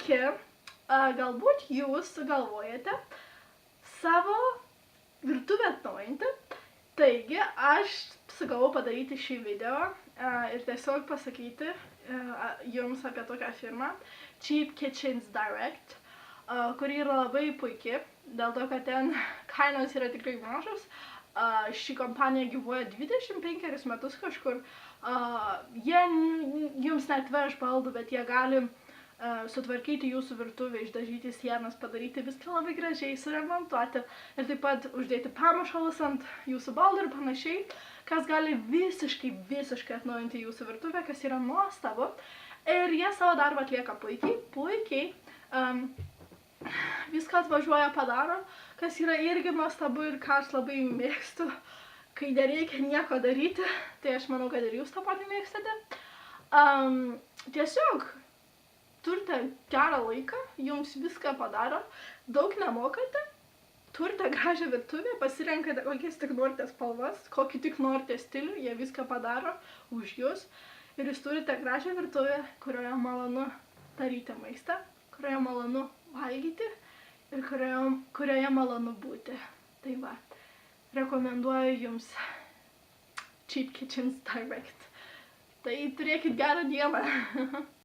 Sveiki, galbūt jūs sugalvojate savo virtuvę atnaujinti, taigi aš sugalvojau padaryti šį video ir tiesiog pasakyti jums apie tokią firmą Cheap Kitchens Direct, kuri yra labai puikiai, dėl to, kad ten kainos yra tikrai mažos. Ši kompanija gyvuoja 25 metus kažkur. Jie jums neatveš baldų, bet jie gali sutvarkyti jūsų virtuvę, išdažyti sienas, padaryti viską labai gražiai, suremontuoti ir taip pat uždėti pamušalus ant jūsų baldų ir panašiai, kas gali visiškai atnaujinti jūsų virtuvę, kas yra nuostabu. Ir jie savo darbą atlieka puikiai. Viską atvažiuoja, padaro, kas yra irgi nuostabu ir ką aš labai mėgstu, kai nereikia nieko daryti, tai aš manau, kad ir jūs tą patį mėgstate. Tiesiog turite gerą laiką, jums viską padaro, daug nemokate, turite gražią virtuvę, pasirenkate kokias tik norite spalvas, kokį tik norite stilių, jie viską padaro už jūs ir jūs turite gražią virtuvę, kurioje malonu daryti maistą, kurioje malonu valgyti ir kurioje malonu būti. Tai va, rekomenduoju jums Cheap Kitchens Direct. Tai turėkit gerą dieną.